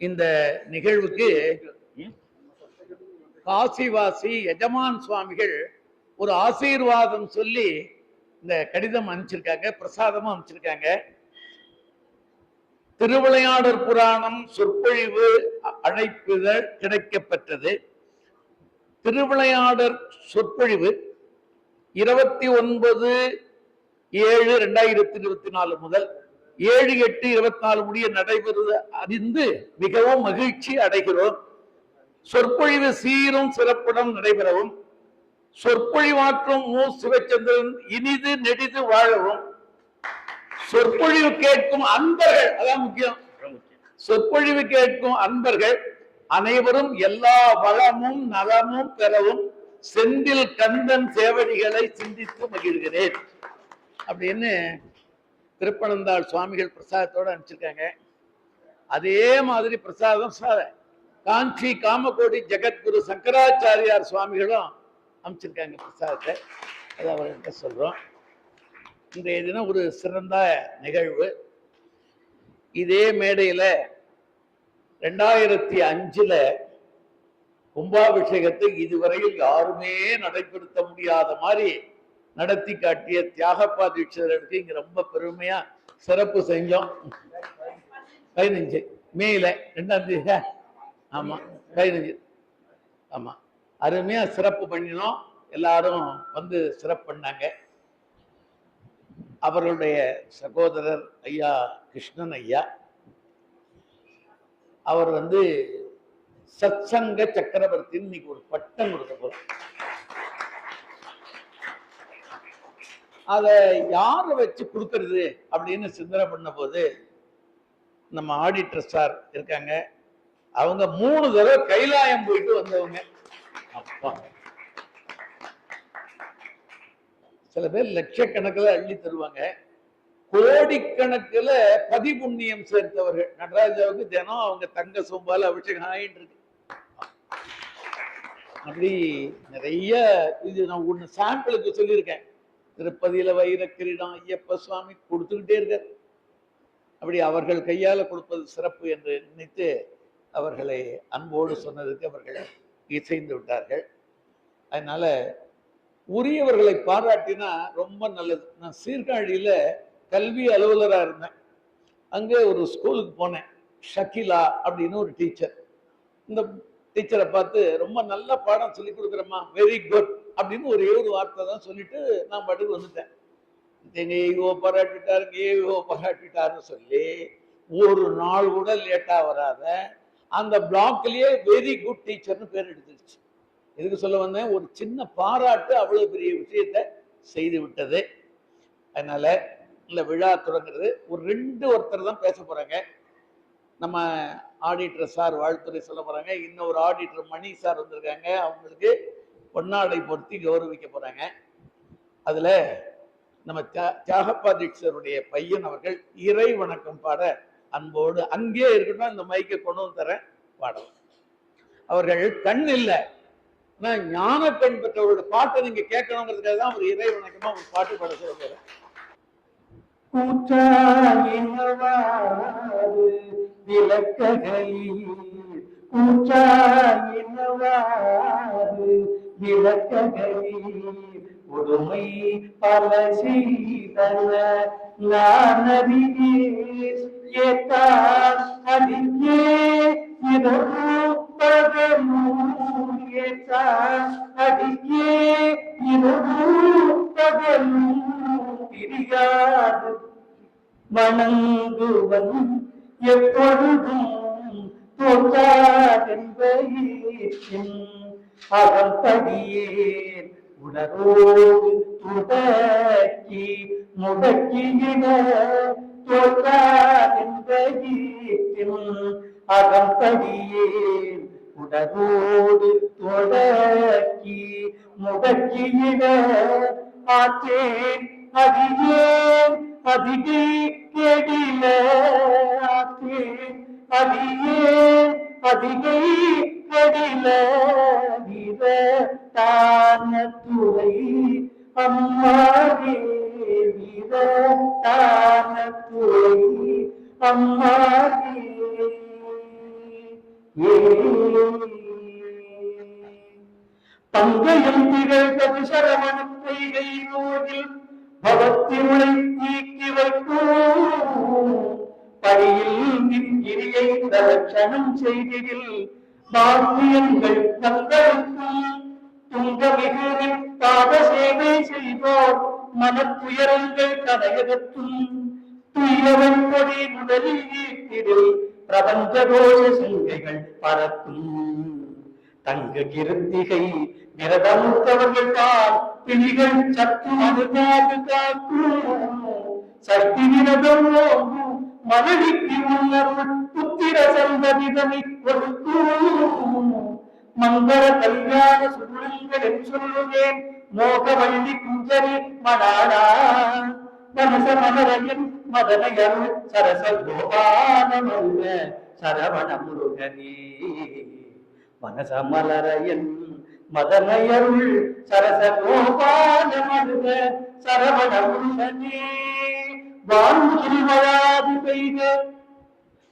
இந்த நிகழ்வுக்கு காசிவாசி எஜமான் சுவாமிகள் ஒரு ஆசீர்வாதம் சொல்லி இந்த கடிதம் அனுப்பிச்சிருக்காங்க, பிரசாதமும் அனுப்பிச்சிருக்காங்க. திருவிளையாடற் புராணம் சொற்பொழிவு அழைப்புதல் கிடைக்கப்பெற்றது. திருவிளையாடற் சொற்பொழிவு 29/7/2024 முதல் 7/8/24 முடிய நடைபெறுவது அறிந்து மிகவும் மகிழ்ச்சி அடைகிறோம். சொற்பொழிவு சீரும் சிறப்புடன் நடைபெறவும், சொற்பொழிவாற்றும் மு. சிவச்சந்திரன் இனிது நெடிது வாழவும், சொற்பொழிவு கேட்கும் அன்பர்கள், அதான் முக்கியம், சொற்பொழிவு கேட்கும் அன்பர்கள் அனைவரும் எல்லா வளமும் நலமும் பெறவும் செந்தில் கந்தன் சேவடிகளை சிந்தித்து மகிழ்கிறேன் அப்படின்னு திருப்பனந்தாள் சுவாமிகள் பிரசாதத்தோட அனுப்பிச்சிருக்காங்க. அதே மாதிரி பிரசாதம் காஞ்சி காமகோடி ஜெகத்குரு சங்கராச்சாரியார் சுவாமிகளும் அமைச்சிருக்காங்க பிரசாதத்தை. அது அவர்கிட்ட சொல்றோம். இன்றைய தினம் ஒரு சிறந்த நிகழ்வு. இதே மேடையில 2005 கும்பாபிஷேகத்தை இதுவரையில் யாருமே நடைபெறுத்த முடியாத மாதிரி நடத்தி காட்டிய தியாகப்பா தீட்சிதருக்கு இங்க ரொம்ப பெருமையா சிறப்பு செஞ்சோம். 15 மேல 2ஆம் தேதி, ஆமா 15, ஆமா அருமையா சிறப்பு பண்ணினோம். எல்லாரும் வந்து சிறப்பு பண்ணாங்க. அவர்களுடைய சகோதரர் ஐயா கிருஷ்ணன் ஐயா, அவர் வந்து சத்சங்க சக்கரவர்த்தின்னு இன்னைக்கு ஒரு பட்டம் கொடுக்க போறோம். அதை யாரை வச்சு கொடுக்கறது அப்படின்னு சிந்தனை பண்ண போது நம்ம ஆடிட்டர் சார் இருக்காங்க. அவங்க 3 தடவை கைலாயம் போயிட்டு வந்தவங்க. அப்பா, சில பேர் லட்சக்கணக்கில் அள்ளி தருவாங்க, கோடிக்கணக்கில் பதிபுண்ணியம் சேர்த்தவர்கள். நடராஜாவுக்கு தினம் அவங்க தங்க சொம்பால அபிஷேகம் ஆகிட்டு இருக்கு. அப்படி நிறைய இது நான் ஒண்ணு சாம்பிளுக்கு சொல்லியிருக்கேன். திருப்பதியில வைர கிரீடம் ஐயப்ப சுவாமி கொடுத்துக்கிட்டே இருக்கார். அப்படி அவர்கள் கையால கொடுப்பது சிறப்பு என்று நினைத்து அவர்களை அன்போடு சொன்னதுக்கு அவர்கள் இசைந்து விட்டார்கள். அதனால உரியவர்களை பாராட்டினா ரொம்ப நல்லது. நான் சீர்காழியில கல்வி அலுவலராக இருந்தேன். அங்கே ஒரு ஸ்கூலுக்கு போனேன். ஷகிலா அப்படின்னு ஒரு டீச்சர். இந்த டீச்சரை பார்த்து ரொம்ப நல்ல பாடம் சொல்லி கொடுக்குறம்மா, வெரி குட் அப்படின்னு ஒரே ஒரு வார்த்தை தான் சொல்லிட்டு நான் பாட்டுக்கு வந்துட்டேன். எங்க ஏஓ பாராட்டிட்டாருங்க, ஏஓ பாராட்டிட்டாருன்னு சொல்லி ஒரு நாள் கூட லேட்டா வராத அந்த பிளாக்லயே வெரி குட் டீச்சர்னு பேர் எடுத்துருச்சு. எதுக்கு சொல்ல வந்தேன், ஒரு சின்ன பாராட்டு அவ்வளவு பெரிய விஷயத்த செய்து விட்டது. அதனால இந்த விழா தொடங்குறது. ஒரு 2 ஒருத்தர் தான் பேச போறாங்க. நம்ம ஆடிட்டர் சார் வாழ்த்துறை சொல்ல போறாங்க. இன்னொரு ஆடிட்டர் மணி சார் வந்திருக்காங்க, அவங்களுக்கு பொன்னாடை பொருத்தி கௌரவிக்க போறாங்க. அதுல நம்ம தியாகப்பா தீட்சிதருடைய பையன் அவர்கள் இறை வணக்கம் பாட அன்போடு அங்கே இருக்கட்டும், இந்த மைக்கை கொண்டு வந்து தரேன், பாடலாம். அவர்கள் கண் இல்லை, ஞான கண் பெற்றவருடைய பாட்டை நீங்க கேட்கணுங்கிறதுக்காக தான் ஒரு இறை வணக்கமா ஒரு பாட்டு பாட சொல்ல போறேன். கூற்றாயினவாறு விளக்ககளில், கூற்றாயினவாறு விளக்ககளில் ஒருமை பல செய்தன நானறியே ஏத்தான் அதிகே இரவும் பகலும், ஏத்தான் அதிகே இரவும் பகலும் பிரியாது வணங்குவன் எப்பொழுதும் தோற்றாதென்பேன் அகம்படியே உணரோடு துடக்கி முடக்கியிட தோற்றாதென்பேன் அகம்படியே உணரோடு தொடக்கி முடக்கியிட ஆற்றேன் அதிகேன் அதிகை கெடில, ஆற்றேன் அதிகேன் அதிகை கெடில வீர தான துறை அம்மாவே, வீர தான துறை அம்மாவே. பங்கையும் திகழ்வது சரவண பொய்கை நோயில் பவத்திருளை நீக்கி வைக்கும் படியில் நின் கிரியை தலட்சணம் செய்தில் பாக்கியங்கள் தங்களுக்கும் துங்கமிகு பாத சேவை செய்தோர் மனத்துயரங்கள் கலையகத்தும் துயவன் கொடி முதலில் ஈட்டிடில் பிரபஞ்ச கோஷ சங்கைகள் பறக்கும் தங்க கிருத்திகை விரதமுத்தவர்கள் தான் பிணிகள் சத்து மனுகாது காக்கும் சக்தி விரதம் மனைவிக்கு முன்னருள் புத்திர சந்ததிதனை கொடுக்கும் மங்கள கல்யாண சுருளங்கள் சொல்லுவேன் மோகவள்ளி குஞ்சரி மடாடா மனச மனரையன் மதனையருள் சரச கோபானமல்ல சரவண முருகனே மனச மலரையன் மதனையருள் சரச கோபானமல்ல சரவண முருகனே வான்முகில் வளாது பெய்க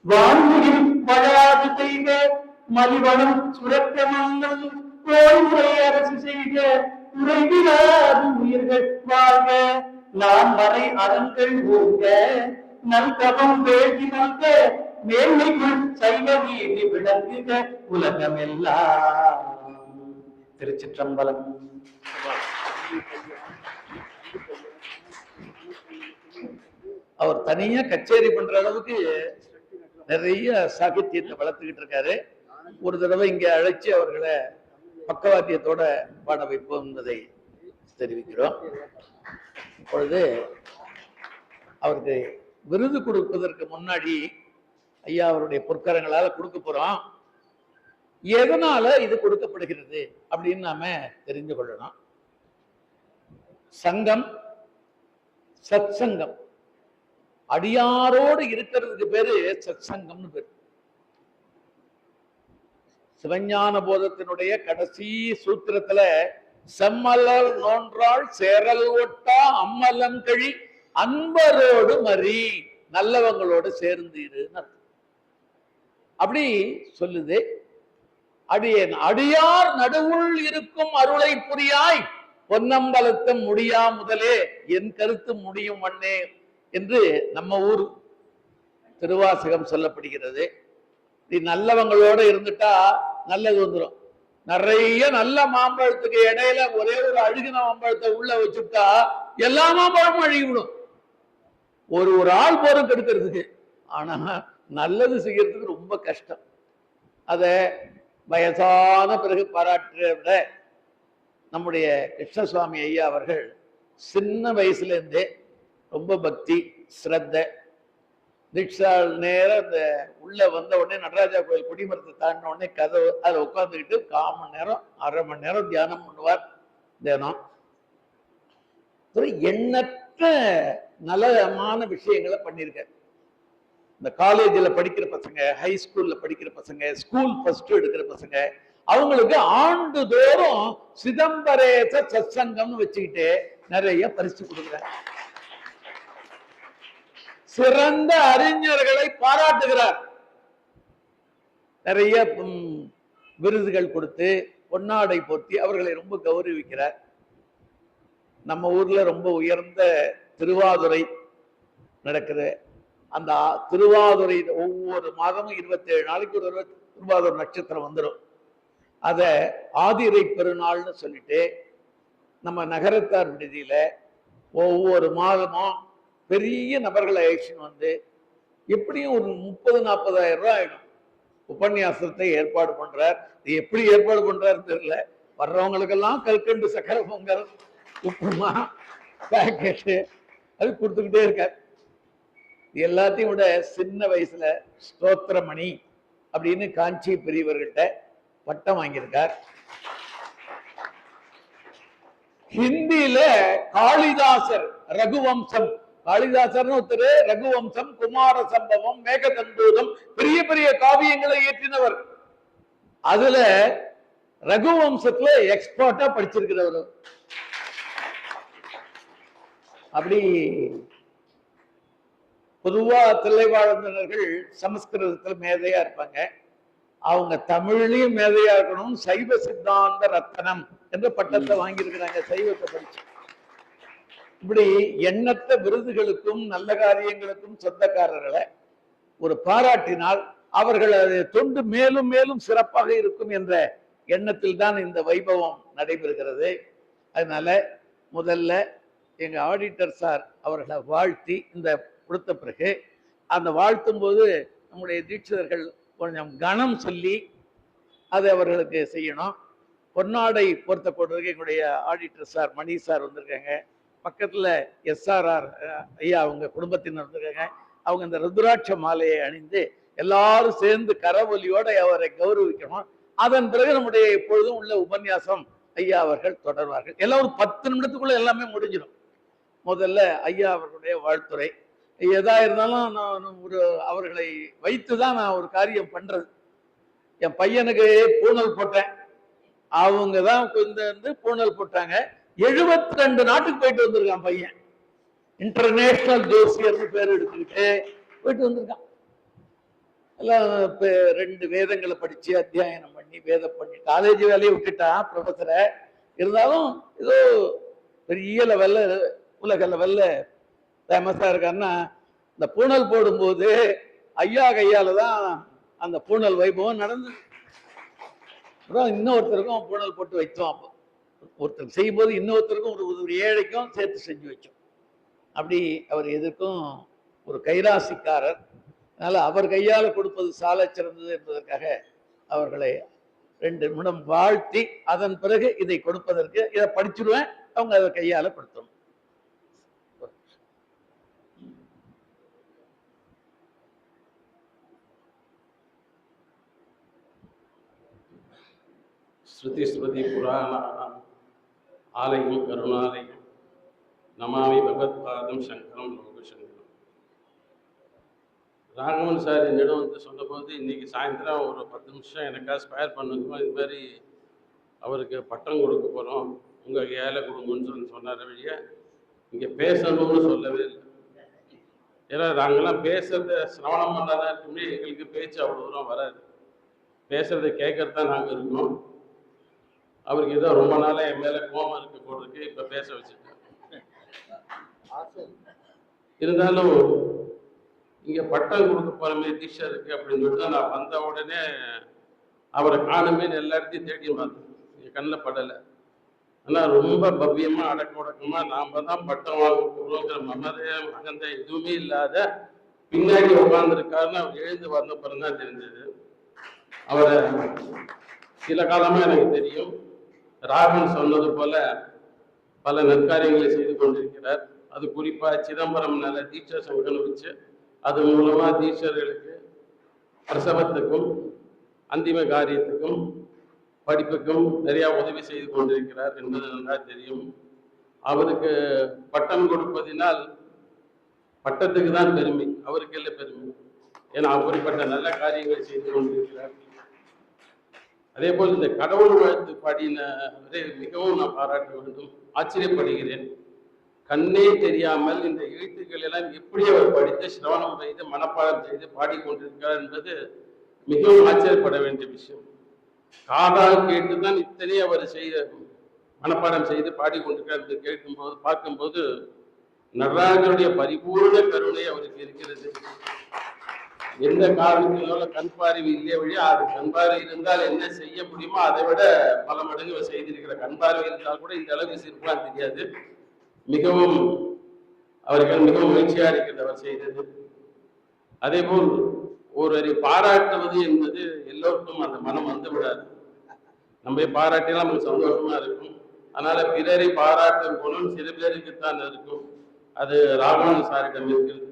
வான்முகில் வளாது பெய்க மலிவளம் சுரக்க மன்னன் கோய்முறை அரசு செய்க உரைவிடாது உயிர்கள் வாழ்க நாம் மறை அறங்கள் ஓங்க நல்கவம் வேண்டி நல்க மேன்மைக்குள் சைவ நீதி விளங்குக உலகமெல்லாம். திருச்சிற்றம்பலம். அவர் தனியா கச்சேரி பண்ற அளவுக்கு நிறைய சாகித்யத்தை வளர்த்துக்கிட்டு இருக்காரு. ஒரு தடவை இங்க அழைச்சி அவர்களை பக்கவாத்தியத்தோட பாட வைப்போம் என்பதை தெரிவிக்கிறோம். இப்பொழுது அவருக்கு விருது கொடுப்பதற்கு முன்னாடி ஐயா அவருடைய பொற்கரங்களால கொடுக்க போறோம். எதனால இது கொடுக்கப்படுகிறது அப்படின்னு நாம தெரிந்து கொள்ளணும். சங்கம், சத் சங்கம், அடியாரோடு இருக்கிறதுக்கு பேரு சத் சங்கம்னு பேரு. சிவஞான போதத்தினுடைய கடைசி சூத்திரத்துல செம்மலர் நோன்றாள் சேரல் ஒட்டா அம்மலங்கழி அன்பரோடு மறி நல்லவங்களோடு சேர்ந்து அப்படி சொல்லுது. அடியேன் அடியார் நடுவுள் இருக்கும் அருளை புரியாய் பொன்னம்பலத்தம் முடியா முதலே என் கருத்து முடியும் மண்ணே என்று நம்ம ஊர் திருவாசகம் சொல்லப்படுகிறது. நீ நல்லவங்களோட இருந்துட்டா நல்லது வந்துடும். நிறைய நல்ல மாம்பழத்துக்கு இடையில ஒரே ஒரு அழுகின மாம்பழத்தை உள்ள வச்சுட்டா எல்லா மாம்பழமும் அழுகிவிடும். ஒரு ஆள் போரும் கெடுக்கிறதுக்கு. ஆனா நல்லது செய்யறதுக்கு ரொம்ப கஷ்டம். அத வயசான பிறகு பாராட்டுறத விட நம்முடைய கிருஷ்ணசுவாமி ஐயா அவர்கள் சின்ன வயசுல இருந்தே ரொம்ப பக்தி ஸ்ரத்த தீட்சா நேரம் இந்த உள்ள வந்த உடனே நடராஜா கோயில் குடிமரத்தை தாண்டின உடனே கதவு அதில் உட்காந்துக்கிட்டு 1/4 மணி நேரம் 1/2 மணி நேரம் தியானம் பண்ணுவார். தியானம் எண்ணற்ற நலமான விஷயங்களை பண்ணியிருக்கார். இந்த காலேஜில் படிக்கிற பசங்க, ஹை ஸ்கூல்ல படிக்கிற பசங்க, ஸ்கூல் ஃபர்ஸ்ட் எடுக்கிற பசங்க, அவங்களுக்கு ஆண்டுதோறும் சிதம்பரேச சத்சங்கம்னு வச்சுக்கிட்டு நிறைய பரிசு கொடுக்குறாங்க. சிறந்த அறிஞர்களை பாராட்டுகிறார். நிறைய விருதுகள் கொடுத்து பொன்னாடை போர்த்தி அவர்களை ரொம்ப கௌரவிக்கிறார். நம்ம ஊர்ல ரொம்ப உயர்ந்த திருவாதுரை நடக்குது. அந்த திருவாதுரை ஒவ்வொரு மாதமும் 27 நாளைக்கு ஒரு திருவாதுரை நட்சத்திரம் வந்துடும். அத ஆதிரை பெருநாள்னு சொல்லிட்டு நம்ம நகரத்தார் விடுதியில ஒவ்வொரு மாதமும் பெரிய நபர்களை அழைச்சின்னு வந்து எப்படியும் ஒரு 30-40,000 ரூபாய் ஆயிடும். உபன்யாசத்தை ஏற்பாடு பண்றார். இது எப்படி ஏற்பாடு பண்றாருன்னு தெரியல. வர்றவங்களுக்கெல்லாம் கல்கண்டு சக்கரை பொங்கல் உப்புமா பேக்கெட்டு அது கொடுத்துக்கிட்டே இருக்கார். எல்லாத்தையும் விட சின்ன வயசுல ஸ்தோத்திரமணி அப்படின்னு காஞ்சி பெரியவர்கிட்ட பட்டம் வாங்கியிருக்கார். ஹிந்தியில காளிதாசர் ரகுவம்சம், காளிதாசர்னு ஒருத்தர் ரகுவம்சம், குமார சம்பவம், மேகதந்தூதம் பெரிய பெரிய காவியங்களை இயற்றினவர். அதுல ரகுவம்சத்துல எக்ஸ்பர்ட்டா படிச்சிருக்கிறவர். அப்படி பொதுவா தில்லைவாழ்ந்தவர்கள் சமஸ்கிருதத்துல மேதையா இருப்பாங்க. அவங்க தமிழ்லயும் மேதையா இருக்கணும், சைவ சித்தாந்த ரத்தனம் என்ற பட்டத்தை வாங்கியிருக்கிறாங்க சைவத்தை படிச்சு. இப்படி எண்ணற்ற விருதுகளுக்கும் நல்ல காரியங்களுக்கும் சொந்தக்காரர்களை ஒரு பாராட்டினால் அவர்கள் அதை தொண்டு மேலும் மேலும் சிறப்பாக இருக்கும் என்ற எண்ணத்தில் தான் இந்த வைபவம் நடைபெறுகிறது. அதனால முதல்ல எங்க ஆடிட்டர் சார் அவர்களை வாழ்த்தி இந்த கொடுத்த பிறகு அந்த வாழ்த்தும் போது நம்முடைய தீட்சிதர்கள் கொஞ்சம் கனம் சொல்லி அதை அவர்களுக்கு செய்யணும். பொன்னாடை பொறுத்த போடுறதுக்கு எங்களுடைய ஆடிட்டர் சார் மணி சார் வந்திருக்காங்க. பக்கத்துல SRR ஐயா அவங்க குடும்பத்தினர் வந்திருக்காங்க. அவங்க இந்த ருத்ராட்ச மாலையை அணிந்து எல்லாரும் சேர்ந்து கரவொலியோட அவரை கௌரவிக்கணும். அதன் பிறகு நம்முடைய எப்பொழுதும் உள்ள உபன்யாசம் ஐயா அவர்கள் தொடர்வார்கள். எல்லாம் ஒரு 10 நிமிடத்துக்குள்ள எல்லாமே முடிஞ்சிடும். முதல்ல ஐயா அவர்களுடைய வாழ்த்துறை. எதா இருந்தாலும் நான் ஒரு அவர்களை வைத்துதான் நான் ஒரு காரியம் பண்றது. என் பையனுக்கு பூணல் போட்டேன், அவங்க தான் வந்து பூணல் போட்டாங்க. 72 நாட்டுக்கு போயிட்டு வந்திருக்கான் பையன். இன்டர்நேஷனல் ஜோசியர்னு பேர் எடுத்துக்கிட்டு போயிட்டு வந்திருக்கான். எல்லாம் 2 வேதங்களை படிச்சு அத்தியாயனம் பண்ணி வேதம் பண்ணி காலேஜ் வேலையை விட்டுட்டான் ப்ரொஃபஸரை. இருந்தாலும் ஏதோ பெரிய லெவல்ல உலக லெவல்ல ஃபேமஸா இருக்காருன்னா இந்த பூணல் போடும்போது ஐயா கையால தான் அந்த பூணல் வைபவம் நடந்தது. அப்புறம் இன்னொருத்தருக்கும் பூணல் போட்டு வைத்தோம். அப்போ ஒருத்தர் செய்யும் போது இன்னொருத்தருக்கும் ஒரு ஏழைக்கும் சேர்த்து செஞ்சு வச்சோம். அப்படி அவர் எதற்கும் ஒரு கைராசிக்காரர். அதனால அவர் கையால கொடுப்பது சால சிறந்தது என்பதற்காக அவர்களை 2 நிமிடம் வாழ்த்தி அதன் பிறகு இதை கொடுப்பதற்கு இதை படிச்சுடுவேன், அவங்க அதை கையால கொடுத்தோம். ஸ்ருதி ஸ்ருதி புராணானாம் ஆலயம் கருணாலயம் நமாமி பகவத்பாதம் சங்கரம் லோகசங்கரம். ராகவன் சார் என்னிடம் வந்து சொன்னபோது இன்னைக்கு சாயந்தரம் ஒரு 10 நிமிஷம் எனக்காக ஸ்பேர் பண்ணுங்க, இது மாதிரி அவருக்கு பட்டம் கொடுக்க போகிறோம், உங்கள் கையால் கொடுங்கன்னு சொன்னார். வழிய இங்கே பேசணும்னு சொல்லவே இல்லை. ஏன்னா நாங்கள்லாம் பேசுறத சிரவணம் பண்ணாதான் இருக்குமே, எங்களுக்கு பேச்சு அவ்வளோ தூரம் வராது. பேசுறதை கேட்கறது தான் நாங்கள் இருக்கோம். அவருக்கு ஏதோ ரொம்ப நாளாக என் மேலே கோபம் இருக்கு போடுறதுக்கு இப்போ பேச வச்சுட்டேன். இருந்தாலும் இங்கே பட்டம் கொடுக்க போகிறமே தீட்சை இருக்கு அப்படின்னு சொல்லிட்டு நான் வந்த உடனே அவரை காணுமே எல்லா இடத்தையும் தேடி பார்த்தேன். என் கண்ணில் படலை. ஆனால் ரொம்ப பவ்யமாக அடக்க உடக்கமாக நாம் தான் பட்டம் வாங்க போகிறோங்கிற மமதையம் அகந்த எதுவுமே இல்லாத பின்னாடி உட்காந்துருக்காருன்னு அவர் எழுந்து வந்த பிறகு தான் தெரிஞ்சது. அவரை சில காலமாக எனக்கு தெரியும். ராகவன் சொன்னது போல பல நற்காரியங்களை செய்து கொண்டிருக்கிறார். அது குறிப்பாக சிதம்பரம் நல்ல தீட்சை சங்கம் வச்சு அது மூலமாக தீட்சர்களுக்கு பிரசவத்துக்கும் அந்திம காரியத்துக்கும் படிப்புக்கும் நிறையா உதவி செய்து கொண்டிருக்கிறார் என்பது நன்றாக தெரியும். அவருக்கு பட்டம் கொடுப்பதினால் பட்டத்துக்கு தான் பெருமை, அவருக்கு இல்லை பெருமை. ஏன்னா அப்படிப்பட்ட நல்ல காரியங்களை செய்து கொண்டிருக்கிறார். அதே போல் இந்த கடவுள் வாழ்த்து பாடினவரை மிகவும் நான் பாராட்ட வேண்டும். ஆச்சரியப்படுகிறேன். கண்ணே தெரியாமல் இந்த எழுத்துக்கள் எல்லாம் எப்படி அவர் படித்து சிரவணம் செய்து மனப்பாடம் செய்து பாடிக்கொண்டிருக்கிறார் என்பது மிகவும் ஆச்சரியப்பட வேண்டிய விஷயம். காதால் கேட்டுதான் இத்தனை அவர் மனப்பாடம் செய்து பாடிக்கொண்டிருக்கிறார் என்று கேட்கும்போது பார்க்கும்போது நடராஜனுடைய பரிபூர்ண கருணை அவருக்கு இருக்கிறது. எந்த காரணத்தினால கண் பார்வை இல்லையே வழியா அது கண் பார்வை இருந்தால் என்ன செய்ய முடியுமோ அதை விட பல மடங்கு அவர் செய்திருக்கிற. கண் பார்வை இருந்தால் கூட இந்த அளவுக்கு சிறப்பாக தெரியாது. மிகவும் அவர்கள் மிகவும் மகிழ்ச்சியா இருக்கிறது அவர் செய்தது. அதே போல் ஒருவரை பாராட்டுவது என்பது எல்லோருக்கும் அந்த மனம் வந்து விடாது. நம்ம பாராட்டினால் நமக்கு சந்தோஷமா இருக்கும். அதனால பிறரை பாராட்டும் குணம் சில பேருக்குத்தான் இருக்கும். அது ராகவன் சாரிடம் இருக்கிறது.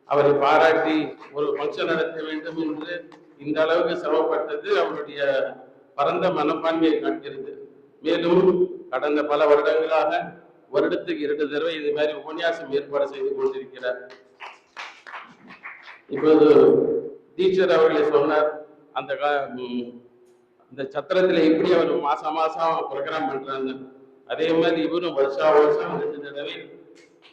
அவரை பாராட்டி ஒரு ஃபங்க்ஷன் நடத்த வேண்டும் என்று இந்த அளவுக்கு சிரமப்பட்டது அவருடைய பரந்த மனப்பான்மையை காட்டுகிறது. மேலும் கடந்த பல வருடங்களாக வருடத்துக்கு 2 தடவை இது மாதிரி உபன்யாசம் ஏற்பாடு செய்து கொண்டிருக்கிறார். இப்போது டீச்சர் அவர்களை சொன்னார், அந்த சத்திரத்துல எப்படி அவர் மாசம் ப்ரோக்ராம் பண்றாங்க, அதே மாதிரி இவரும் வருஷம் 2 தடவை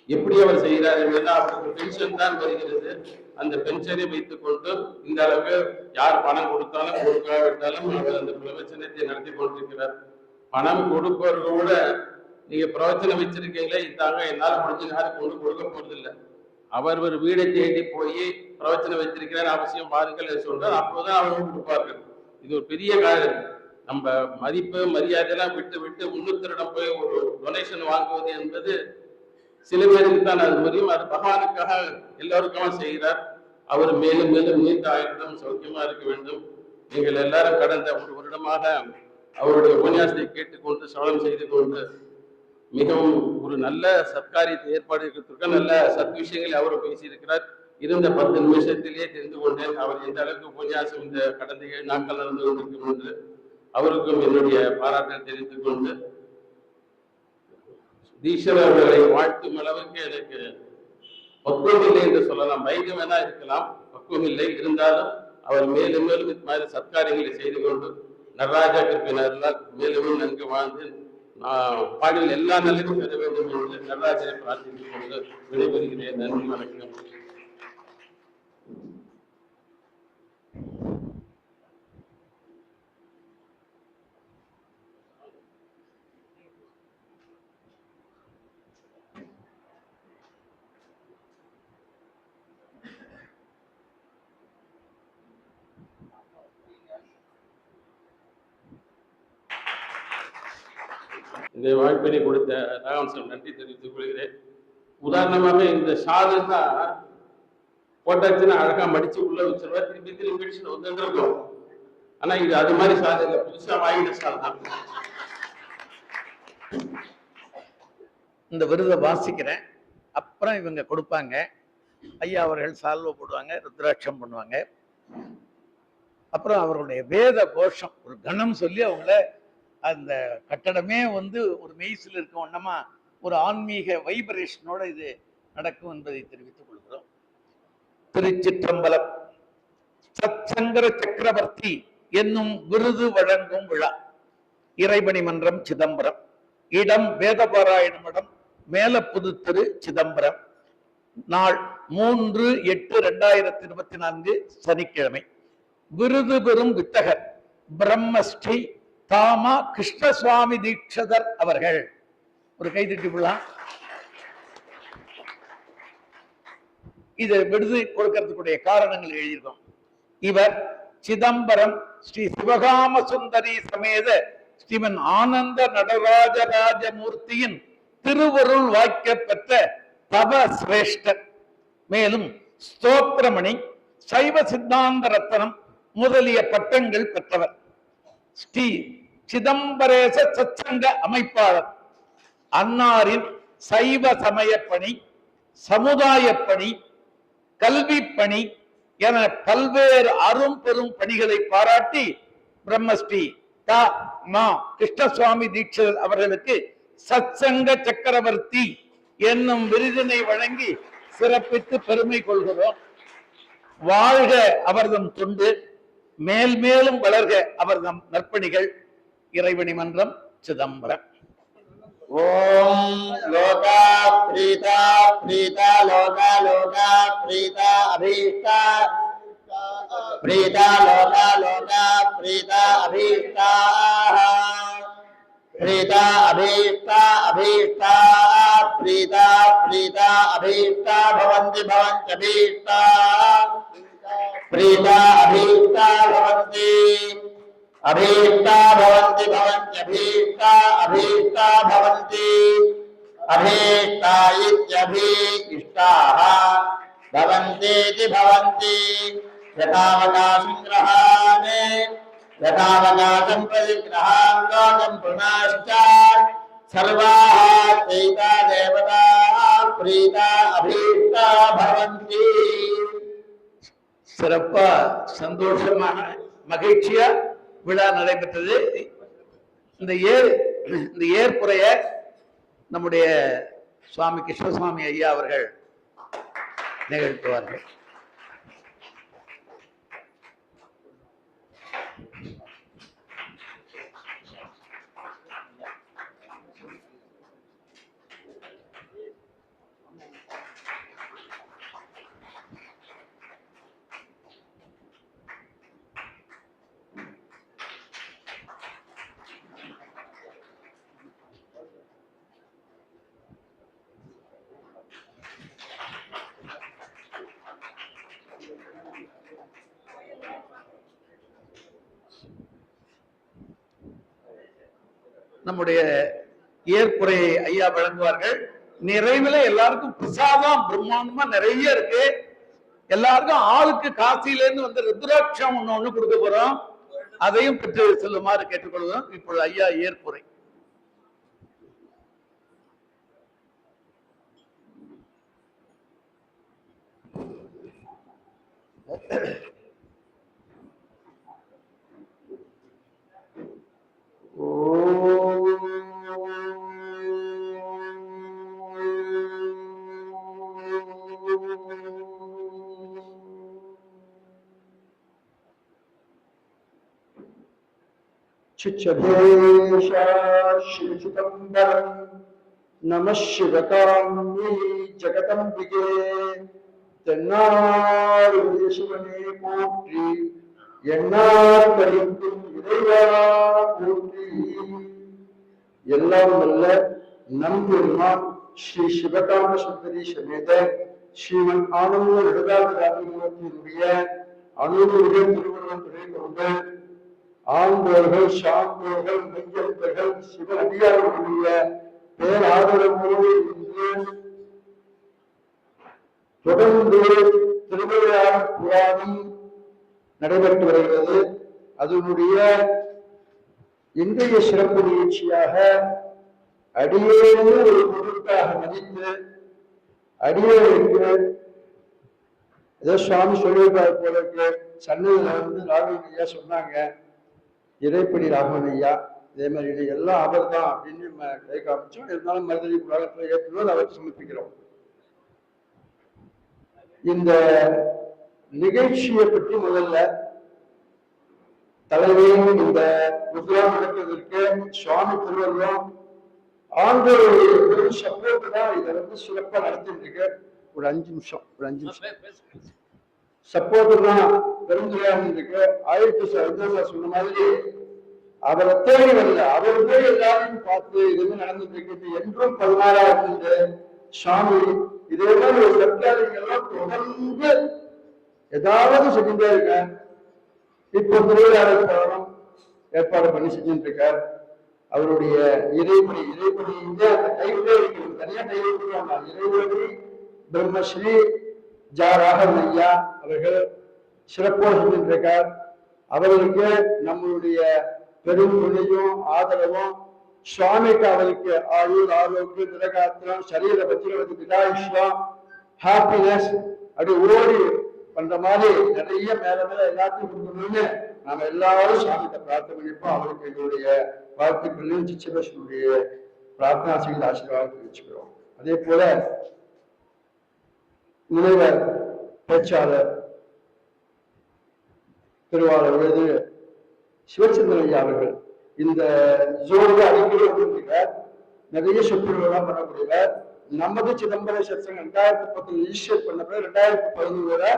எப்படி அவர் செய்கிறார் என்பதுதான் அவருக்கு பென்ஷன் தான் வருகிறது. அந்த பென்ஷனை வைத்துக் கொண்டு இந்த அளவுக்கு யார் பணம் கொடுத்தாலும் கொடுக்காவிட்டாலும் அவர் அந்த பிரவச்சனத்தை நடத்தி கொண்டிருக்கிறார். பணம் கொடுப்பவர்கள் கூட நீங்க பிரவச்சனம் வச்சிருக்கீங்களே, இதாங்க என்னால் முடிஞ்ச யாரும் கொண்டு கொடுக்க போறது இல்லை. அவர் ஒரு வீடை தேடி போய் பிரவச்சனம் வச்சிருக்கிறார், அவசியம் பாருங்கள் சொல்றார், அப்போதான் அவங்க கொடுப்பார்கள். இது ஒரு பெரிய காரியம். நம்ம மதிப்பு மரியாதையெல்லாம் விட்டு விட்டு இன்னொருத்தரிடம் போய் ஒரு டொனேஷன் வாங்குவது என்பது சில பேருக்கு தான் அது முடியும். அது பகவானுக்காக எல்லோருக்காக செய்கிறார். அவர் மேலும் மேலும் நீண்ட ஆயுளுடன் சௌக்கியமா இருக்க வேண்டும். நீங்கள் எல்லாரும் கடந்த ஒரு வருடமாக அவருடைய உபன்யாசத்தை கேட்டுக்கொண்டு சவனம் செய்து கொண்டு மிகவும் ஒரு நல்ல சத்காரியத்தை ஏற்பாடு இருக்கிறதுக்கு நல்ல சத் விஷயங்களை அவர் பேசியிருக்கிறார். இருந்த 10 நிமிஷத்திலேயே தெரிந்து கொண்டேன் அவர் எந்த அளவுக்கு உபன்யாசம் இந்த கடந்த 7 நாட்கள் நடந்து கொண்டிருக்கும் என்று. அவருக்கும் என்னுடைய பாராட்டல் தெரிவித்துக் கொண்டு ஈஸ்வரர்களை வாழ்த்தும் அளவுக்கு எனக்கு பக்குவம் இல்லை என்று சொல்லலாம். வயது வேணா இருக்கலாம், பக்குவம் இல்லை. இருந்தாலும் அவர் மேலும் மேலும் இது மாதிரி சத்காரியங்களை செய்து கொண்டு நடராஜா கிருப்பினர்களால் மேலும் நன்கு வாழ்ந்து பாடல் எல்லா நிலையும் பெற வேண்டும் என்று நடராஜரை பிரார்த்தித்துக் கொண்டு விடைபெறுகிறேன். நன்றி, வணக்கம். இந்த வாய்ப்பினை கொடுத்த ராகவன் நன்றி தெரிவித்துக் கொள்கிறேன். உதாரணமாக இந்த ஷாலு தான் போட்டாச்சுன்னா அழகா மடிச்சு உள்ள வச்சிருவா, திருப்பி திருப்பி பிடிச்சு வந்துட்டு இருக்கும். ஆனா இது அது மாதிரி ஷால் இல்லை, புதுசா வாங்கின ஷால் தான். இந்த விருதை வாசிக்கிறேன், அப்புறம் இவங்க கொடுப்பாங்க. ஐயா அவர்கள் சால்வை போடுவாங்க, ருத்ராட்சம் பண்ணுவாங்க. அப்புறம் அவர்களுடைய வேத கோஷம் ஒரு கணம் சொல்லி அவங்கள அந்த கட்டடமே ஒரு மெய்சில் இருக்க ஒன்னமா ஒரு ஆன்மீக வைப்ரேஷனோட இது நடக்கும் என்பதை தெரிவித்துக் கொள்கிறோம். திருச்சிற்றம்பலம். சத்சங்கர சக்கரவர்த்தி என்னும் விருது வழங்கும் விழா. இறைபணி மன்றம் சிதம்பரம். இடம் வேதபாராயண மடம், மேலப்புதுத்தெரு, சிதம்பரம். நாள் 3/8/2024 சனிக்கிழமை. விருது பெறும் வித்தகர் பிரம்மஸ்ரீ தாமா கிருஷ்ணசுவாமி தீட்சிதர் அவர்கள். ஒரு கைதட்டி விழா. இது விருது கொடுக்கறதுக்குடைய காரணங்கள் எழுதியிருக்கோம். இவர் சிதம்பரம் ஸ்ரீ சிவகாம சுந்தரி சமேத ஸ்ரீமன் ஆனந்த நடராஜராஜமூர்த்தியின் திருவருள் வாய்க்க பெற்ற தப சிரேஷ்டர். மேலும் ஸ்தோத்திரமணி, சைவ சித்தாந்த ரத்தனம் முதலிய பட்டங்கள் பெற்றவர். ஸ்ரீ சிதம்பரேச சத்சங்க அமைப்பாளர். அன்னாரின் சைவ சமய பணி, சமுதாய பணி, கல்வி பணி என பல்வேறு அரும் பெரும் பணிகளை பாராட்டி பிரம்மஸ்ரீ மா கிருஷ்ணசுவாமி தீட்சிதர் அவர்களுக்கு சத்சங்க சக்கரவர்த்தி என்னும் விருதினை வழங்கி சிறப்பித்து பெருமை கொள்கிறோம். வாழ்க அவர்தம் தொண்டு, மேல் மேலும் வளர்க அவர்தம் நற்பணிகள். இறைவனி மன்றம், சிதம்பரம். ஓம் லோகா பிரீதா பிரீதா லோகா லோகா பிரீதா அபீஷ்டா பிரீதா லோகா லோகா பிரீதா அபீஷ்டா பிரீதா அபீஷ்டா அபீஷ்டா பிரீதா பிரீதா அபீஷ்டா பவந்தி பவந்த்யபீஷ்டா பிரீதா அபீஷ்டா பவந்தி अभीष्टा भवन्ति भवन्त्यभीष्टा अभीष्टा भवन्ति अभीष्टा इत्यभीष्टाः भवन्तीति भवन्ति यथावकाशं ग्रहाणे यथावकाशं प्रतिग्रहां लोकं पुनश्च सर्वाः चैता देवताः प्रीता अभीष्टा भवन्ति. சிறப்பா சந்தோஷமான மகிழ்ச்சியா விழா நடைபெற்றது. இந்த ஏற்புரைய நம்முடைய சுவாமி கிருஷ்ணசுவாமி ஐயா அவர்கள் நிகழ்த்துவார்கள். நம்முடைய ஏற்புரையை ஐயா வழங்குவார்கள். நிறைவுல எல்லாருக்கும் பிரசாதம் பிரம்மாண்டமா நிறைய இருக்கு. எல்லாருக்கும் ஆளுக்கு காசியில இருந்து வந்து ருத்ராட்சம் ஒண்ணு கொடுக்க போறோம். அதையும் பெற்று செல்லுமாறு கேட்டுக்கொள்வோம். இப்பொழுது ஐயா ஏற்புரை. चिच्चदेशाश्रिचिदम्बरम् नमः शिवकाम्यै जगदम्बिके தென்னாடுடைய சிவனே போற்றி எண்ணார் கழிக்கும் இறைவா போற்றி. எல்லாம் வல்ல நம்பெருமான் ஸ்ரீ சிவகாம சுந்தரி சமேத ஸ்ரீமன் ஆனந்த விடதாதிராஜனுடைய அனுபவ திருவள்ளுவர் துணை கொண்டு ஆண்டோர்கள் சான்றோர்கள் மெய்யன்பர்கள் சிவனடியார்களுடைய பேராதரவோடு இன்று தொடர்ந்து திருவிளையாடல் புராணம் நடைபெற்று வருகிறது. அதனுடைய இன்றைய சிறப்பு நிகழ்ச்சியாக அடியேன்னு ஒரு பொருட்டாக மதித்து அடியேனுக்கு ஏதோ சுவாமி சொல்லியிருப்பார் போல இருக்கு. சன்னதியில வந்து ராகவன் ஐயா சொன்னாங்க, இறைப்படி ராகவன் ஐயா இதே மாதிரி இது எல்லாம் அவர் தான் அப்படின்னு நம்ம கை காமிச்சோம். இருந்தாலும் மருதவி உலகத்துல ஏற்றுவது அவருக்கு சமர்ப்பிக்கிறோம். இந்த நிகழ்ச்சியை பற்றி முதல்ல தலைவரும் இந்த புத்தகம் நடப்பதற்கு சுவாமி திருவள்ளுவம் ஆண்டோருடைய சப்போர்ட் தான் இதை வந்து சிறப்பா நடத்திட்டு இருக்கு. ஒரு 5 நிமிஷம் சப்போர்ட் தான் பெருந்துரையாக இருக்கு. சொன்ன மாதிரி அவரை தேடி வரல, அவர் போய் எல்லாரையும் பார்த்து இது நடந்துட்டு இருக்கு. என்றும் 16 சுவாமி இதே மாதிரி ஒரு சர்க்காரிகள்லாம் தொடர்ந்து ஏதாவது செஞ்சுட்டே இருக்க. இப்போ திருவிழாவில் போறோம் ஏற்பாடு பண்ணி செஞ்சுட்டு இருக்கார். அவருடைய இறைப்படி அந்த டைப்ல இருக்கு, தனியா டைப் கொடுக்குறாங்க. இறைவடி பிரம்மஸ்ரீ ஜா ராகவன் ஐயா அவர்கள் சிறப்போடு செஞ்சுட்டு இருக்கார். அவர்களுக்கு நம்மளுடைய பெரும் துணையும் ஆதரவும், சுவாமிக்கு அவருக்கு ஆயுள் ஆரோக்கியம் திரகாத்திரம் சரீர பத்திரவதி திடாயுஷ்யம் ஹாப்பினஸ் அப்படி ஓடி பண்ற மாதிரி நிறைய மேல மேல எல்லாத்தையும் கொடுக்கணும்னு நாம எல்லாரும் சுவாமிகிட்ட பிரார்த்தனை பண்ணிப்போம். அவருக்கு எங்களுடைய வாழ்த்துக்களையும் சிச்சபேஷனுடைய பிரார்த்தனா செய்து ஆசீர்வாதம் தெரிவிச்சுக்கிறோம். அதே போல முனைவர் பேச்சாளர் திருவாளர் விருது சிவச்சந்திரன் ஐயா அவர்கள் இந்த ஜோடு அடிக்கடி வந்திருக்கிறார். நிறைய சொற்பொழிவுலாம் பண்ணக்கூடியவர். நமது சிதம்பரம் சத்சங்கம் 2010 ரிஜிஸ்டர் பண்ண பிறகு 2011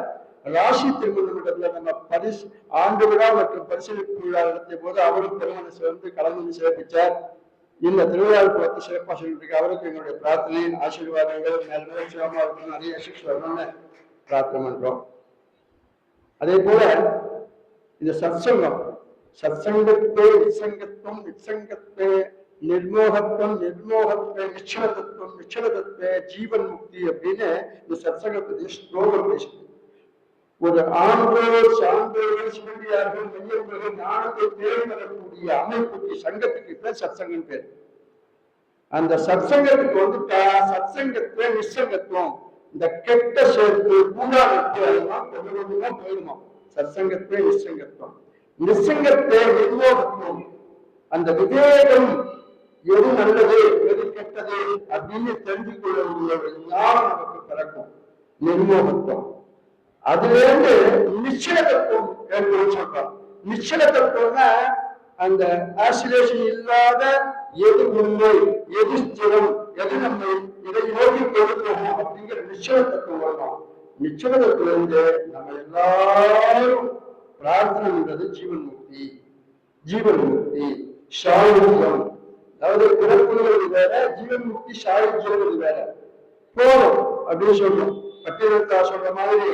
ராசி திருமணத்துல நம்ம ஆண்டு விழா மற்றும் பரிசீலிப்பு விழா நடத்திய போது அவரும் பெருமனசு வந்து கலந்து சிறப்பிச்சார். இந்த திருவிழாவுக்கு வந்து சிறப்பாக சொல்லிட்டு அவருக்கு எங்களுடைய பிரார்த்தனை ஆசீர்வாதங்கள் மேல சிவமா இருக்கணும், நிறைய ஆசீர்வாதம் வரணும்னு பிரார்த்தனை பண்றோம். அதே போல இந்த சத்சங்கத்தை நிசங்கத்துவம் நிசங்கத்தை நிர்மோகத்துவம் நிர்மோகத்தை நிச்சலதத்துவம் நிச்சலதத்தை ஜீவன் முக்தி அப்படின்னு இந்த சத்சங்கத்தை ஸ்லோகம் பேசுது. ஒரு ஆண்டோர் சான்றோர்கள் சிவண்டியார்கள் மெய்யவர்கள் ஞானத்தை தேடி வரக்கூடிய அமைப்புக்கு சங்கத்துக்கு பேர் சத்சங்கம் பேர். அந்த சத்சங்கத்துக்கு வந்துட்டா சத்சங்கத்தை நிசங்கத்துவம் இந்த கெட்ட சேர்த்து பூங்காவிட்டு அதெல்லாம் கொஞ்சம் கொஞ்சமா போயிடுமா. சத்சங்கத்தை நிசங்கத்துவம் நிசங்கத்தை நிர்மோகத்துவம் அந்த விவேகம் எது நல்லது எது கெட்டது அப்படின்னு தெரிந்து கொள்ளக்கூடிய ஞானம் நமக்கு பிறக்கும். நிர்மோகத்துவம் அதுல இருந்து நிச்சல தத்துவம் ஏற்படும் சொல்றோம். நிச்சல தத்துவம்னா அந்த ஆசிலேஷன் இல்லாத எது உண்மை எது ஸ்திரம் எது நம்மை இதை நோக்கி கொடுக்கிறோமோ அப்படிங்கிற நிச்சல தத்துவம் வரணும். நிச்சல தத்துவம் இருந்து நம்ம எல்லாரும் பிரார்த்தனை பண்றது ஜீவன் முக்தி. ஜீவன் முக்தி சாயுஜ்யம், அதாவது பிறப்புங்கிறது வேற, ஜீவன் முக்தி சாயுஜ்யங்கிறது வேற. போதும் அப்படின்னு சொல்றோம். பட்டியலத்தா சொல்ற மாதிரி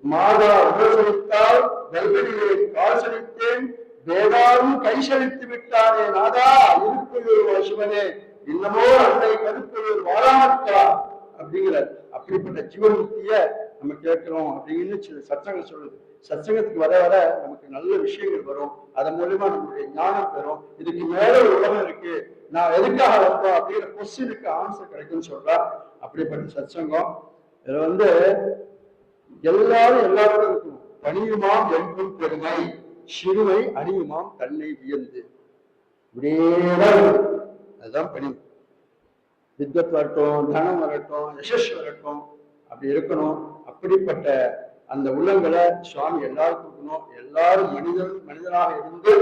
மாதா உபசரித்தால் கல்வெளியை கால் செலுத்தேன் வேதாவும் கை செலுத்தி விட்டானே நாதா இருப்பையூர் சிவனே இன்னமோ அன்னை கருப்பையூர் வாழாமற்கா அப்படிங்கிற அப்படிப்பட்ட ஜீவன்முக்திய நம்ம கேட்கிறோம் அப்படின்னு சத்சங்கம் சொல்லுது. சத்சங்கத்துக்கு வர வர நமக்கு நல்ல விஷயங்கள் வரும். அதன் மூலமா நம்மளுடைய ஞானம் பெறும். இதுக்கு மேல ஒரு உலகம் இருக்கு, நான் எதுக்காக வந்தோம் அப்படிங்கிற கொஸ்டினுக்கு ஆன்சர் கிடைக்கும்னு சொல்றா. அப்படிப்பட்ட சத்சங்கம் இதுல எல்லாரும் இருக்கணும். பணியுமாம் என்றும் பெருமை, சிறுமை அணியுமாம் தன்னை வியந்து. இப்படியேதான் அதுதான் பணி. வித்வத் வரட்டும், தனம் வரட்டும், யசஸ் வரட்டும், அப்படி இருக்கணும். அப்படிப்பட்ட அந்த உள்ளங்களை சுவாமி எல்லாருக்கும் கொடுக்கணும். எல்லாரும் மனிதனாக இருந்து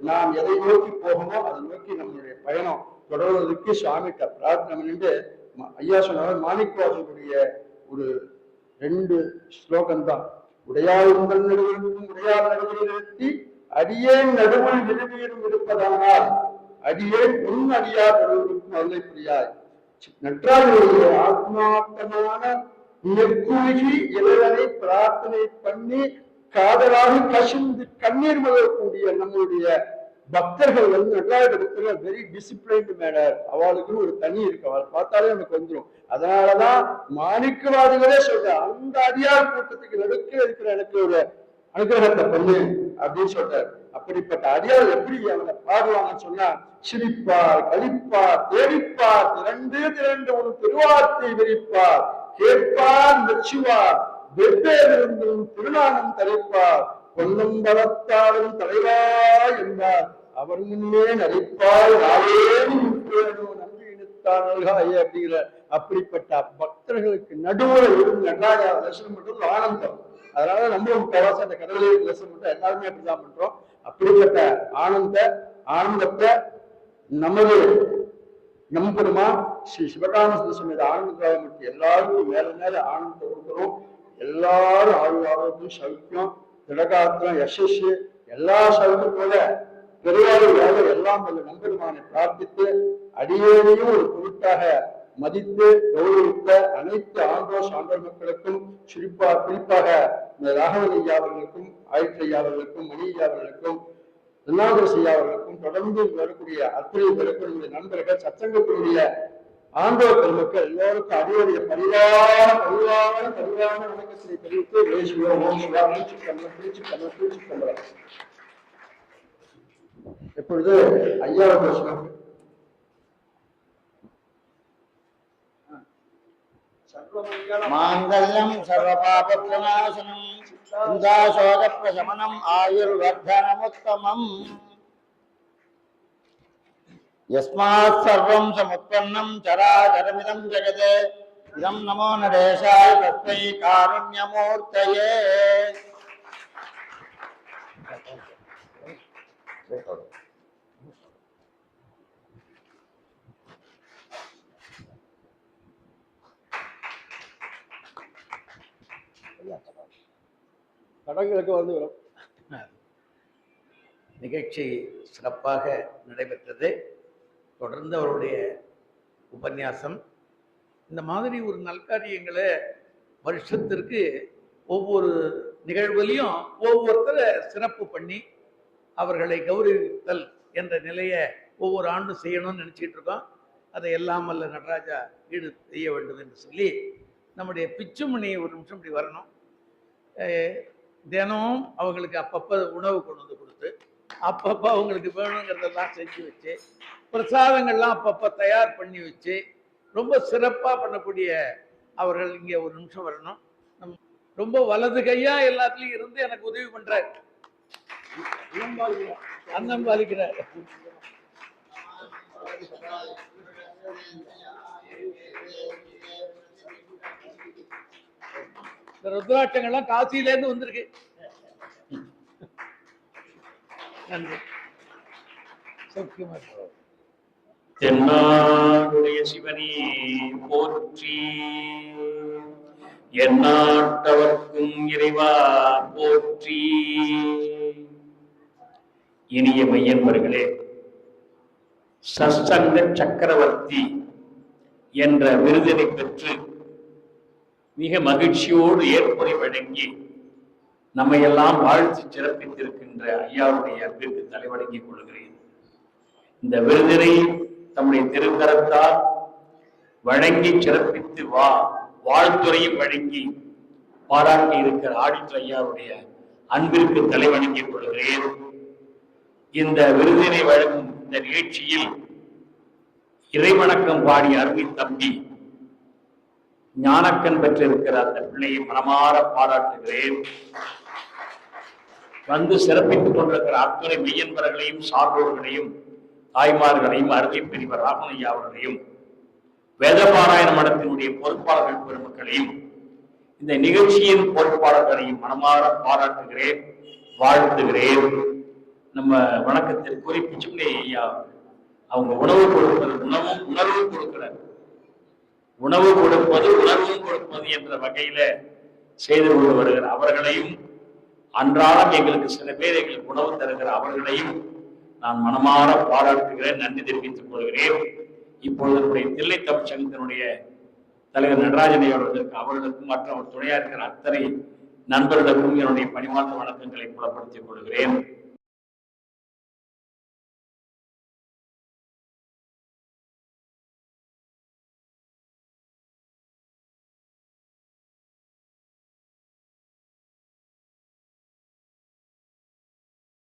நாம் எதை நோக்கி போகணுமோ அதை நோக்கி நம்மளுடைய பயணம் தொடர்வதற்கு சுவாமிகிட்ட பிரார்த்தனை பண்ணிட்டு ஐயா சொன்னவர் மாணிக்கவாசனுடைய ஒரு 2 ஸ்லோகம் தான். உடையாள் உங்கள் நடுவிற்கும் உடையாள் நடுவில் நிறுத்தி அடியேன் நடுவில் விரும்பியும் இருப்பதானால் அடியேன் உன் அடியார் நடுவிற்கும் அருளை புரியாய். நற்றாளுடைய ஆத்மார்த்தமான நெக்குருகி இறைவனை பிரார்த்தனை பண்ணி காதலாக கசிந்து கண்ணீர் மலரக்கூடிய நம்மளுடைய பக்தர்கள் நன்றாக பக்தர்கள் வெரி டிசிப்ளைன்டு மேனர். அவளுக்குன்னு ஒரு தனி இருக்கு, அவளை பார்த்தாலே நமக்கு வந்துடும். அதனாலதான் மாணிக்கவாதிகளே சொல்ற அந்த அடியார் கூட்டத்துக்கு நடுக்க இருக்கிற எனக்கு ஒரு அனுகிரகத்தை பண்ணு அப்படின்னு சொல்றாரு. அப்படிப்பட்ட அடியார் எப்படி அவனை பாடுவாங்கன்னு சொன்னா, சிரிப்பார், கழிப்பார், தேடிப்பார், திரண்டு ஒரு திருவார்த்தை விரிப்பார், கேட்பார், மெச்சுவார், வெவ்வேறிருந்தும் திருநாமம் தரைப்பார், கொல்லும் பலத்தாலும் தலைவா என்பார், அவர் முன்னே நடிப்பார், நன்றி இழுத்தார் நல்காயே அப்படிங்கிற அப்படிப்பட்ட பக்தர்களுக்கு நடுவில் இருந்து நடராஜா தரிசனம் பண்றது ஆனந்தம். அதனால நம்ம முக்கால்வாசி அந்த கடவுளை தரிசனம் பண்றோம், எல்லாருமே அப்படிதான் பண்றோம். அப்படிப்பட்ட ஆனந்தத்தை நமது நம்பெருமா ஸ்ரீ சிவகாமசுந்தர சுவாமி ஆனந்தராமூர்த்தி எல்லாருக்கும் மேல ஆனந்தத்தை கொடுக்கிறோம். எல்லாரும் ஆரோக்கியம், சௌக்கியம், திடகாத்திரம், யசஸ் எல்லா சௌக்கியத்தோட பெருவாழ்வு எல்லாம் வல்ல நம்பெருமானை பிரார்த்தித்து அடியேனையும் ஒரு பொருட்டாக மதித்து கௌரவித்த அனைத்து ஆண்டோர் மக்களுக்கும் குறிப்பாக ராகவன் ஐயா அவர்களுக்கும், ஆயுஷ் ஐயா அவர்களுக்கும், மணி ஐயா அவர்களுக்கும், திருநாகரசு ஐயா அவர்களுக்கும், தொடர்ந்து வரக்கூடிய அத்தனை பேருக்கும் நண்பர்கள், சச்சங்கத்தினுடைய ஆண்டோர் பெருமக்கள் எல்லோருக்கும் அடியோடைய பரிவான வணக்கத்தினை தெரிவித்து எப்பொழுது ஐயாவை பேசணும். மாங்கல்யம் சர்வபாபப்ரணாசனம் சிந்தாசோகப்ரசமனம் ஆயுர்வர்தனமுத்தமம் யஸ்மாத் சர்வம் சமுத்பன்னம் சராசரமிதம் ஜெகதே இதம் நமோ நரேஷாய தஸ்மை காருண்யமூர்த்தயே. தடங்களுக்கு வந்து நிகழ்ச்சி சிறப்பாக நடைபெற்றது. தொடர்ந்து அவருடைய உபன்யாசம் இந்த மாதிரி ஒரு நல்காரியங்களை வருஷத்திற்கு ஒவ்வொரு நிகழ்வுலையும் ஒவ்வொருத்தரை சிறப்பு பண்ணி அவர்களை கௌரவித்தல் என்ற நிலையை ஒவ்வொரு ஆண்டும் செய்யணும்னு நினச்சிட்டு இருக்கோம். அதை எல்லாம் வல்ல நடராஜா ஈடு செய்ய வேண்டும் என்று சொல்லி நம்முடைய பிச்சுமணி ஒரு நிமிஷம் இப்படி வரணும். தினமும் அவங்களுக்கு அப்பப்போ உணவு கொண்டு வந்து கொடுத்து அப்பப்போ அவங்களுக்கு வேணுங்கிறதெல்லாம் செஞ்சு வச்சு பிரசாதங்கள்லாம் அப்பப்போ தயார் பண்ணி வச்சு ரொம்ப சிறப்பாக பண்ணக்கூடிய அவர்கள் இங்கே ஒரு நிமிஷம் வரணும். ரொம்ப வலது கையா எல்லாத்துலேயும் இருந்து எனக்கு உதவி பண்றாரு, அன்னம் பாலிக்கிறார். இந்த ருத்ராட்சங்கள்லாம் காசியிலேருந்து வந்திருக்கு. நன்றி. சௌக்கியமா இருக்கிறோம். தென்னாடுடைய சிவனே போற்றி, எந்நாட்டவர்க்கும் இறைவா போற்றி. இனிய மையன்பர்களே, சத்சங்க சக்கரவர்த்தி என்ற விருதினை பெற்று மிக மகிழ்ச்சியோடு ஏற்புரை வழங்கி நம்மை எல்லாம் வாழ்த்து சிறப்பித்திருக்கின்ற ஐயாவுடைய அன்பிற்கு தலைவணங்கிக் கொள்கிறேன். இந்த விருதினை தம்முடைய திருக்கரத்தால் வழங்கி சிறப்பித்து வாழ்த்துறையும் வழங்கி பாராட்டி இருக்கிற ஆடிட்டர் ஐயாவுடைய அன்பிற்கு தலைவணங்கிக் கொள்கிறேன். இந்த விருதினை வழங்கும் இந்த நிகழ்ச்சியில் இறைவணக்கம் பாடிய அருமை தம்பி ஞானக்கண் பெற்றிருக்கிற அந்த பிள்ளையை மனமாற பாராட்டுகிறேன். வந்து சிறப்பித்துக் கொண்டிருக்கிற அத்துணை மெய்யன்பர்களையும் சான்றோர்களையும் தாய்மார்களையும் அருமை பெரியவர் ராமனையா அவர்களையும் வேதபாராயண மடத்தினுடைய பொறுப்பாளர்கள் பெருமக்களையும் இந்த நிகழ்ச்சியின் பொறுப்பாளர்களையும் மனமாற பாராட்டுகிறேன், வாழ்த்துகிறேன். நம்ம வணக்கத்திற்குரிய பிச்சுமணி ஐயா அவங்க உணவு கொடுப்பது உணர்வும் கொடுக்கிறார். உணவு கொடுப்பது உணர்வும் கொடுப்பது என்ற வகையில செய்து கொண்டு வருகிற அவர்களையும் அன்றாடம் எங்களுக்கு சில பேர் எங்களுக்கு உணவு தருகிற அவர்களையும் நான் மனமாற பாராட்டுகிறேன், நன்றி தெரிவித்துக் கொள்கிறேன். இப்பொழுது என்னுடைய தில்லை தமிழ் சங்கத்தினுடைய தலைவர் நடராஜனை அவர்களுக்கும் மற்ற துணையா இருக்கிற அத்தனை நண்பர்களுக்கும் என்னுடைய பணிவார்ந்த வணக்கங்களை புலப்படுத்திக் கொள்கிறேன்.